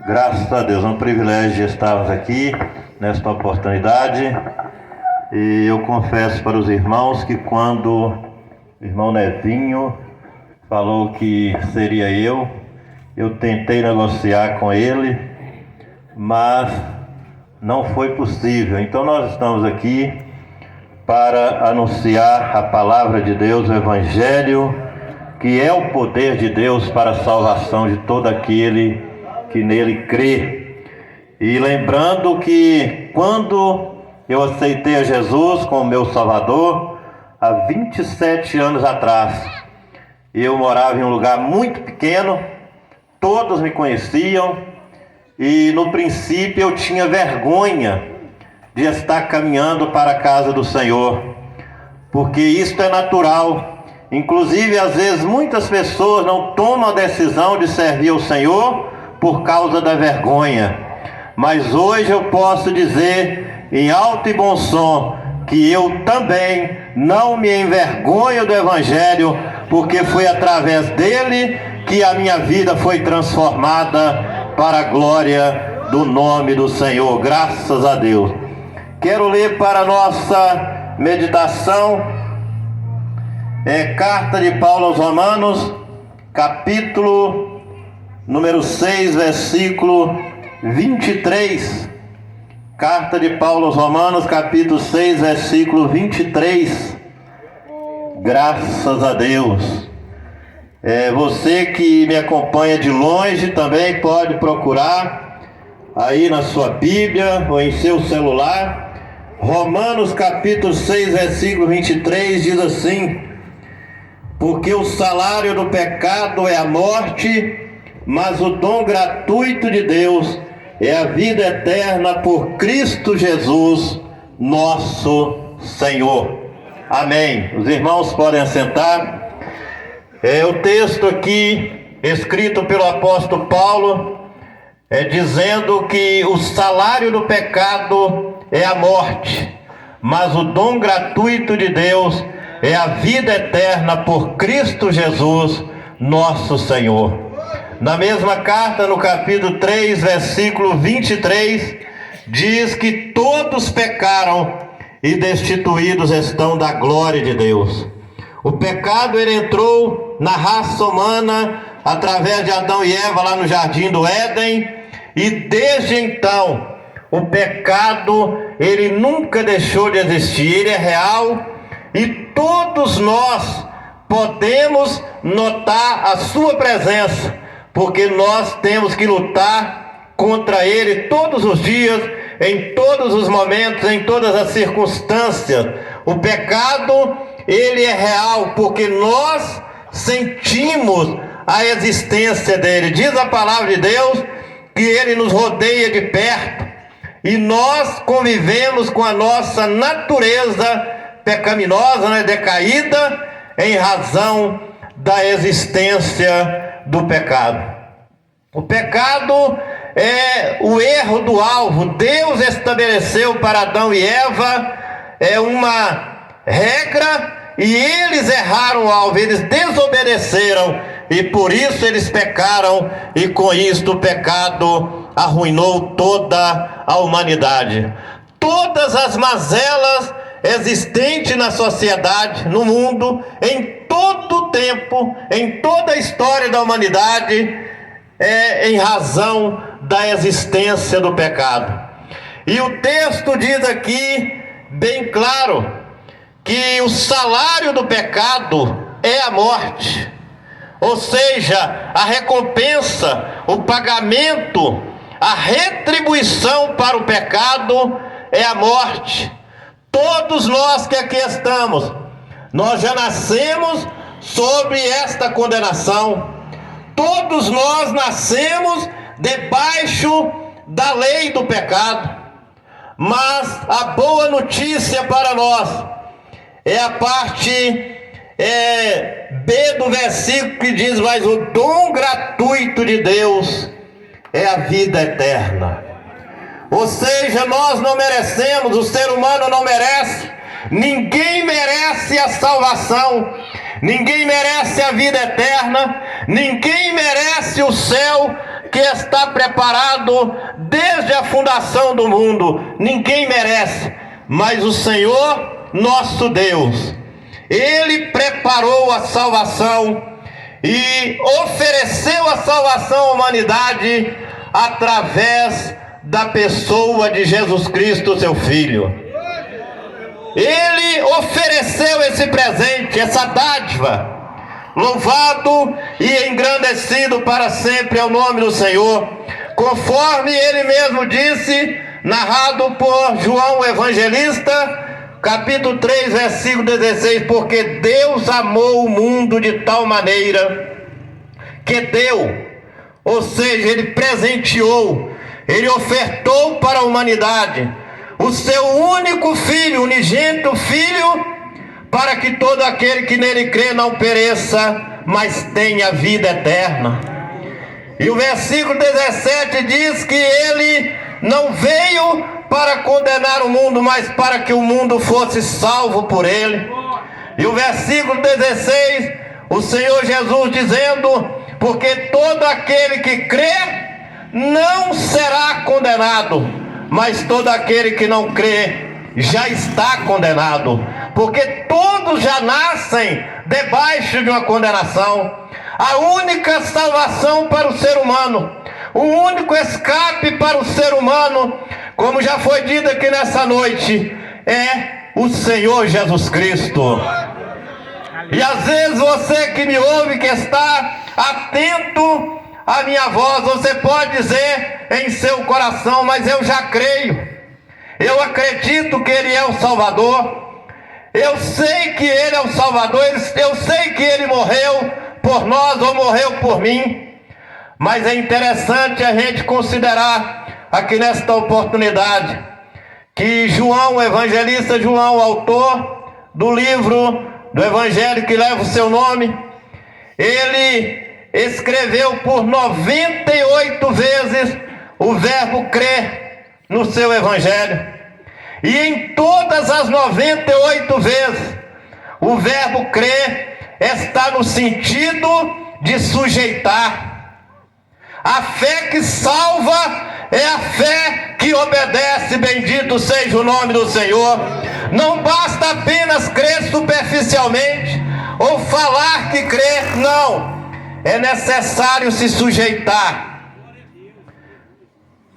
Graças a Deus, é um privilégio estarmos aqui nesta oportunidade. E eu confesso para os irmãos que quando o irmão Nevinho falou que seria eu tentei negociar com ele, mas não foi possível. Então nós estamos aqui para anunciar a palavra de Deus, o Evangelho, que é o poder de Deus para a salvação de todo aquele que nele crê. E lembrando que quando eu aceitei a Jesus como meu Salvador, há 27 anos atrás, eu morava em um lugar muito pequeno, todos me conheciam, e no princípio eu tinha vergonha de estar caminhando para a casa do Senhor, porque isto é natural. Inclusive, às vezes, muitas pessoas não tomam a decisão de servir ao Senhor por causa da vergonha. Mas hoje eu posso dizer em alto e bom som que eu também não me envergonho do Evangelho, porque foi através dele que a minha vida foi transformada para a glória do nome do Senhor. Graças a Deus. Quero ler para a nossa meditação Carta de Paulo aos Romanos, capítulo número 6, versículo 23. Carta de Paulo aos Romanos, capítulo 6, versículo 23. Graças a Deus. Você que me acompanha de longe também pode procurar aí na sua Bíblia ou em seu celular. Romanos capítulo 6, versículo 23 diz assim: porque o salário do pecado é a morte, mas o dom gratuito de Deus é a vida eterna por Cristo Jesus, nosso Senhor. Amém. Os irmãos podem assentar. O texto aqui, escrito pelo apóstolo Paulo, dizendo que o salário do pecado é a morte, mas o dom gratuito de Deus é a vida eterna por Cristo Jesus, nosso Senhor. Na mesma carta, no capítulo 3, versículo 23, diz que todos pecaram e destituídos estão da glória de Deus. O pecado, ele entrou na raça humana através de Adão e Eva lá no jardim do Éden, e desde então o pecado, ele nunca deixou de existir. Ele é real e todos nós podemos notar a sua presença, porque nós temos que lutar contra ele todos os dias, em todos os momentos, em todas as circunstâncias. O pecado, ele é real, porque nós sentimos a existência dele. Diz a palavra de Deus que ele nos rodeia de perto, e nós convivemos com a nossa natureza pecaminosa, decaída, em razão da existência do pecado. O pecado é o erro do alvo. Deus estabeleceu para Adão e Eva uma regra, e eles erraram o alvo, eles desobedeceram, e por isso eles pecaram, e com isto o pecado arruinou toda a humanidade. Todas as mazelas existentes na sociedade, no mundo, em todo o tempo, em toda a história da humanidade, em razão da existência do pecado. E o texto diz aqui, bem claro, que o salário do pecado é a morte. Ou seja, a recompensa, o pagamento, a retribuição para o pecado é a morte. Todos nós que aqui estamos, nós já nascemos sobre esta condenação. Todos nós nascemos debaixo da lei do pecado. Mas a boa notícia para nós é a parte B do versículo, que diz: mas o dom gratuito de Deus é a vida eterna. Ou seja, nós não merecemos, o ser humano não merece, ninguém merece a salvação, ninguém merece a vida eterna, ninguém merece o céu que está preparado desde a fundação do mundo. Ninguém merece, mas o Senhor, nosso Deus, Ele preparou a salvação e ofereceu a salvação à humanidade através da pessoa de Jesus Cristo, seu Filho. Ele ofereceu esse presente, essa dádiva. Louvado e engrandecido para sempre é o nome do Senhor, conforme Ele mesmo disse, narrado por João o Evangelista, capítulo 3, versículo 16, porque Deus amou o mundo de tal maneira que deu, ou seja, Ele presenteou, Ele ofertou para a humanidade o seu único Filho, unigênito Filho, para que todo aquele que nele crê não pereça, mas tenha vida eterna. E o versículo 17 diz que Ele não veio para condenar o mundo, mas para que o mundo fosse salvo por Ele. E o versículo 16, o Senhor Jesus dizendo, porque todo aquele que crê não será condenado, mas todo aquele que não crê já está condenado, porque todos já nascem debaixo de uma condenação. A única salvação para o ser humano, o único escape para o ser humano, como já foi dito aqui nessa noite, é o Senhor Jesus Cristo. E às vezes você que me ouve, que está atento à minha voz, você pode dizer em seu coração, mas eu já creio. Eu acredito que Ele é o Salvador, eu sei que Ele é o Salvador, eu sei que Ele morreu por nós ou morreu por mim, mas é interessante a gente considerar aqui nesta oportunidade que João, o evangelista João, autor do livro do Evangelho que leva o seu nome, ele escreveu por 98 vezes o verbo crer no seu Evangelho, e em todas as 98 vezes o verbo crer está no sentido de sujeitar. A fé que salva é a fé que obedece, bendito seja o nome do Senhor. Não basta apenas crer superficialmente ou falar que crê, não, é necessário se sujeitar.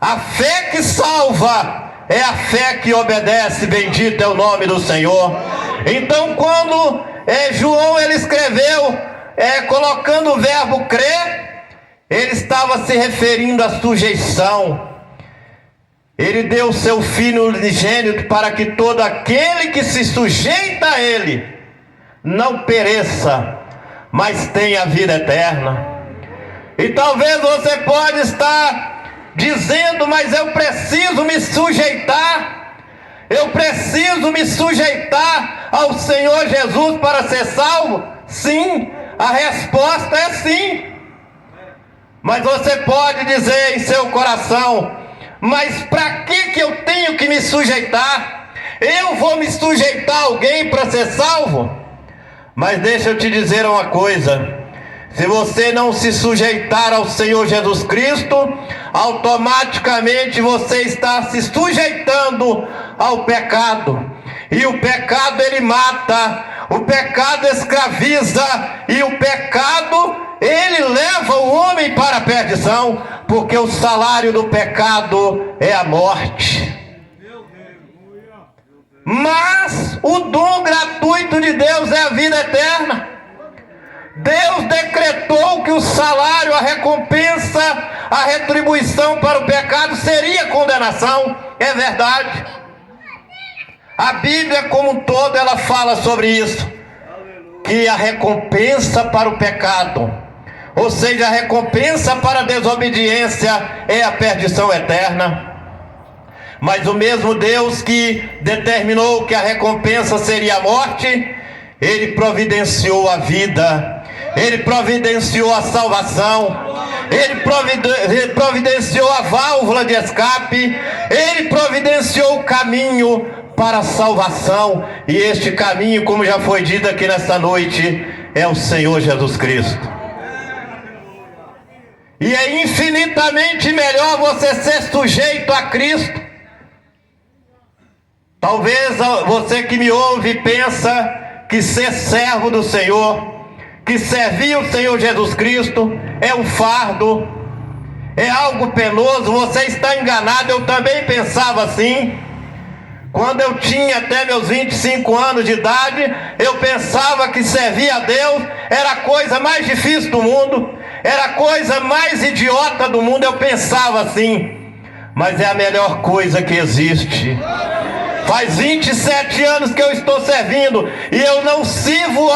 A fé que salva é a fé que obedece, bendito é o nome do Senhor. Então quando João ele escreveu colocando o verbo crer, ele estava se referindo à sujeição. Ele deu o seu Filho unigênito para que todo aquele que se sujeita a Ele não pereça, mas tenha vida eterna. E talvez você pode estar dizendo, mas eu preciso me sujeitar, eu preciso me sujeitar ao Senhor Jesus para ser salvo? Sim, a resposta é sim. Mas você pode dizer em seu coração, mas para que eu tenho que me sujeitar? Eu vou me sujeitar a alguém para ser salvo? Mas deixa eu te dizer uma coisa, se você não se sujeitar ao Senhor Jesus Cristo, automaticamente você está se sujeitando ao pecado. E o pecado ele mata, o pecado escraviza, e o pecado ele leva o homem para a perdição, porque o salário do pecado é a morte. Mas o dom gratuito de Deus é a vida eterna. Deus decretou que o salário, a recompensa, a retribuição para o pecado seria condenação. É verdade. A Bíblia como um todo ela fala sobre isso, que a recompensa para o pecado, ou seja, a recompensa para a desobediência é a perdição eterna. Mas o mesmo Deus que determinou que a recompensa seria a morte, Ele providenciou a vida, Ele providenciou a salvação, Ele providenciou a válvula de escape, Ele providenciou o caminho para a salvação, e este caminho, como já foi dito aqui nesta noite, é o Senhor Jesus Cristo. E é infinitamente melhor você ser sujeito a Cristo. Talvez você que me ouve pensa que ser servo do Senhor, que servir o Senhor Jesus Cristo é um fardo, é algo penoso. Você está enganado. Eu também pensava assim. Quando eu tinha até meus 25 anos de idade, eu pensava que servir a Deus era a coisa mais difícil do mundo, era a coisa mais idiota do mundo. Eu pensava assim, mas é a melhor coisa que existe. Faz 27 anos que eu estou servindo e eu não sirvo